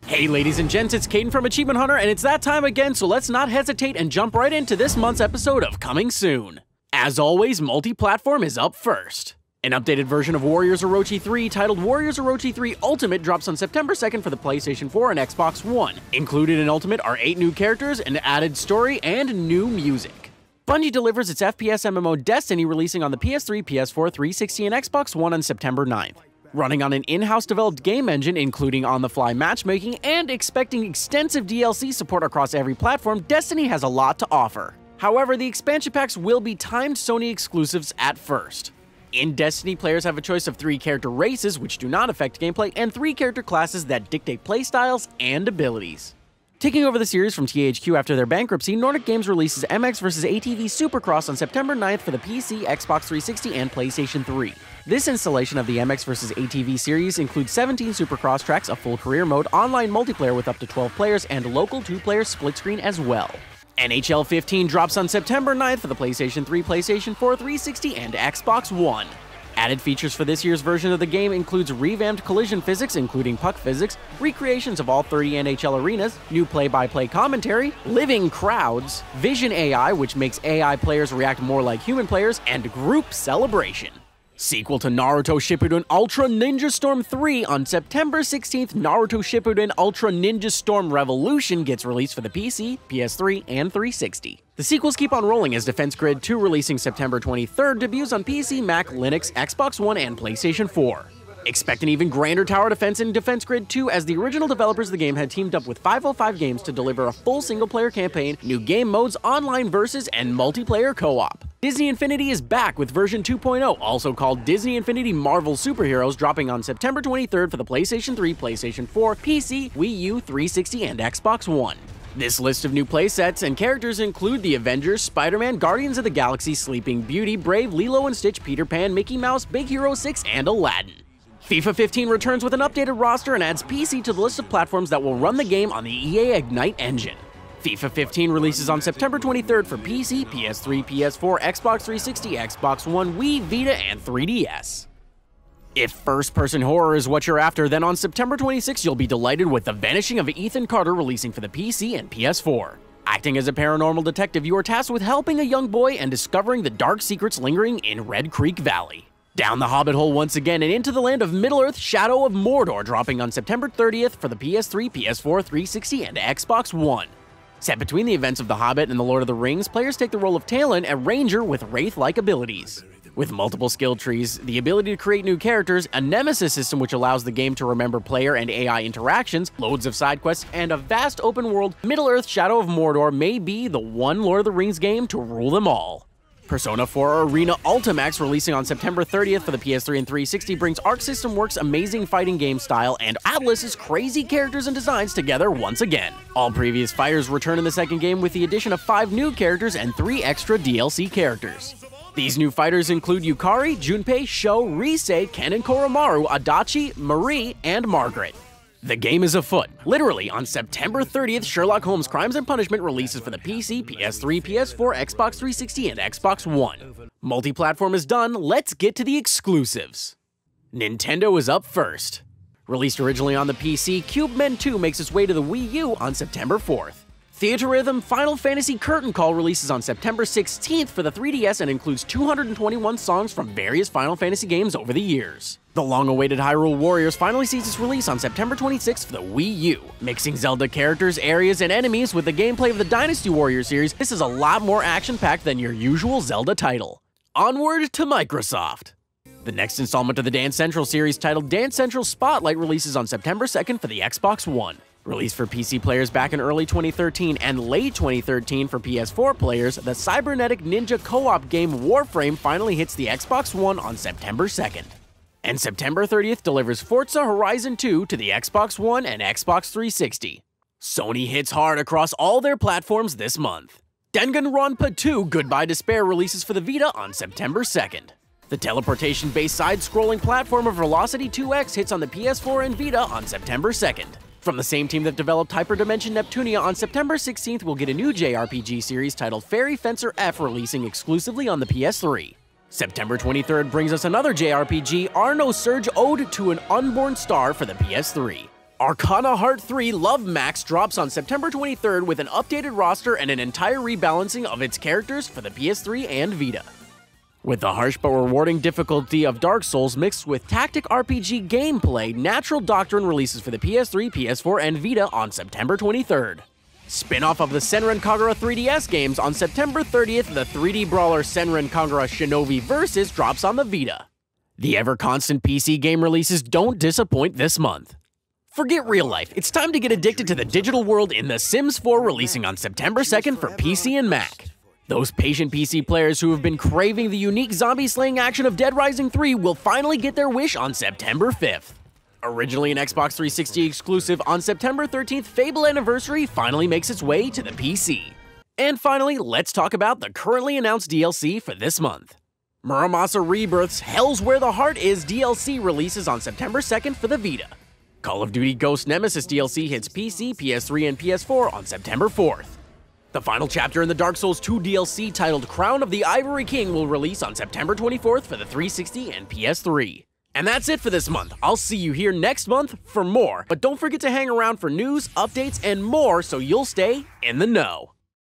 Hey ladies and gents, it's Caden from Achievement Hunter, and it's that time again, so let's not hesitate and jump right into this month's episode of Coming Soon. As always, multi-platform is up first. An updated version of Warriors Orochi 3 titled Warriors Orochi 3 Ultimate drops on September 2nd for the PlayStation 4 and Xbox One. Included in Ultimate are 8 new characters, an added story, and new music. Bungie delivers its FPS MMO Destiny, releasing on the PS3, PS4, 360, and Xbox One on September 9th. Running on an in-house developed game engine, including on-the-fly matchmaking, and expecting extensive DLC support across every platform, Destiny has a lot to offer. However, the expansion packs will be timed Sony exclusives at first. In Destiny, players have a choice of 3 character races, which do not affect gameplay, and 3 character classes that dictate playstyles and abilities. Taking over the series from THQ after their bankruptcy, Nordic Games releases MX vs ATV Supercross on September 9th for the PC, Xbox 360, and PlayStation 3. This installation of the MX vs ATV series includes 17 Supercross tracks, a full career mode, online multiplayer with up to 12 players, and local 2-player split screen as well. NHL 15 drops on September 9th for the PlayStation 3, PlayStation 4, 360, and Xbox One. Added features for this year's version of the game includes revamped collision physics, including puck physics, recreations of all 30 NHL arenas, new play-by-play commentary, living crowds, vision AI, which makes AI players react more like human players, and group celebration. Sequel to Naruto Shippuden Ultra Ninja Storm 3 on September 16th, Naruto Shippuden Ultra Ninja Storm Revolution gets released for the PC, PS3, and 360. The sequels keep on rolling as Defense Grid 2, releasing September 23rd, debuts on PC, Mac, Linux, Xbox One, and PlayStation 4. Expect an even grander tower defense in Defense Grid 2, as the original developers of the game had teamed up with 505 Games to deliver a full single-player campaign, new game modes, online versus, and multiplayer co-op. Disney Infinity is back with version 2.0, also called Disney Infinity Marvel Superheroes, dropping on September 23rd for the PlayStation 3, PlayStation 4, PC, Wii U, 360, and Xbox One. This list of new playsets and characters include the Avengers, Spider-Man, Guardians of the Galaxy, Sleeping Beauty, Brave, Lilo and Stitch, Peter Pan, Mickey Mouse, Big Hero 6, and Aladdin. FIFA 15 returns with an updated roster and adds PC to the list of platforms that will run the game on the EA Ignite engine. FIFA 15 releases on September 23rd for PC, PS3, PS4, Xbox 360, Xbox One, Wii, Vita, and 3DS. If first-person horror is what you're after, then on September 26th you'll be delighted with The Vanishing of Ethan Carter, releasing for the PC and PS4. Acting as a paranormal detective, you are tasked with helping a young boy and discovering the dark secrets lingering in Red Creek Valley. Down the Hobbit hole once again and into the land of Middle-earth, Shadow of Mordor, dropping on September 30th for the PS3, PS4, 360, and Xbox One. Set between the events of The Hobbit and The Lord of the Rings, players take the role of Talon, a ranger with wraith-like abilities. With multiple skill trees, the ability to create new characters, a nemesis system which allows the game to remember player and AI interactions, loads of side quests, and a vast open world, Middle-earth Shadow of Mordor may be the one Lord of the Rings game to rule them all. Persona 4 Arena Ultimax, releasing on September 30th for the PS3 and 360, brings Arc System Works' amazing fighting game style and Atlus's crazy characters and designs together once again. All previous fighters return in the second game with the addition of 5 new characters and 3 extra DLC characters. These new fighters include Yukari, Junpei, Sho, Rise, Ken and Koromaru, Adachi, Marie, and Margaret. The game is afoot. Literally, on September 30th, Sherlock Holmes Crimes and Punishment releases for the PC, PS3, PS4, Xbox 360, and Xbox One. Multi-platform is done, let's get to the exclusives. Nintendo is up first. Released originally on the PC, Cube Men 2 makes its way to the Wii U on September 4th. Theatrhythm Final Fantasy Curtain Call releases on September 16th for the 3DS and includes 221 songs from various Final Fantasy games over the years. The long-awaited Hyrule Warriors finally sees its release on September 26th for the Wii U. Mixing Zelda characters, areas, and enemies with the gameplay of the Dynasty Warriors series, this is a lot more action-packed than your usual Zelda title. Onward to Microsoft. The next installment of the Dance Central series, titled Dance Central Spotlight, releases on September 2nd for the Xbox One. Released for PC players back in early 2013 and late 2013 for PS4 players, the cybernetic ninja co-op game Warframe finally hits the Xbox One on September 2nd. And September 30th delivers Forza Horizon 2 to the Xbox One and Xbox 360. Sony hits hard across all their platforms this month. Danganronpa 2 Goodbye Despair releases for the Vita on September 2nd. The teleportation-based side-scrolling platform of Velocity 2X hits on the PS4 and Vita on September 2nd. From the same team that developed Hyperdimension Neptunia, on September 16th we'll get a new JRPG series titled Fairy Fencer F, releasing exclusively on the PS3. September 23rd brings us another JRPG, Arno Surge Ode to an Unborn Star for the PS3. Arcana Heart 3 Love Max drops on September 23rd with an updated roster and an entire rebalancing of its characters for the PS3 and Vita. With the harsh but rewarding difficulty of Dark Souls mixed with tactic RPG gameplay, Natural Doctrine releases for the PS3, PS4, and Vita on September 23rd. Spin-off of the Senran Kagura 3DS games, on September 30th, the 3D brawler Senran Kagura Shinobi Versus drops on the Vita. The ever-constant PC game releases don't disappoint this month. Forget real life, it's time to get addicted to the digital world in The Sims 4 releasing on September 2nd for PC and Mac. Those patient PC players who have been craving the unique zombie-slaying action of Dead Rising 3 will finally get their wish on September 5th. Originally an Xbox 360 exclusive, on September 13th, Fable Anniversary finally makes its way to the PC. And finally, let's talk about the currently announced DLC for this month. Muramasa Rebirth's Hell's Where the Heart Is DLC releases on September 2nd for the Vita. Call of Duty Ghost Nemesis DLC hits PC, PS3, and PS4 on September 4th. The final chapter in the Dark Souls 2 DLC titled Crown of the Ivory King will release on September 24th for the 360 and PS3. And that's it for this month. I'll see you here next month for more, but don't forget to hang around for news, updates, and more so you'll stay in the know.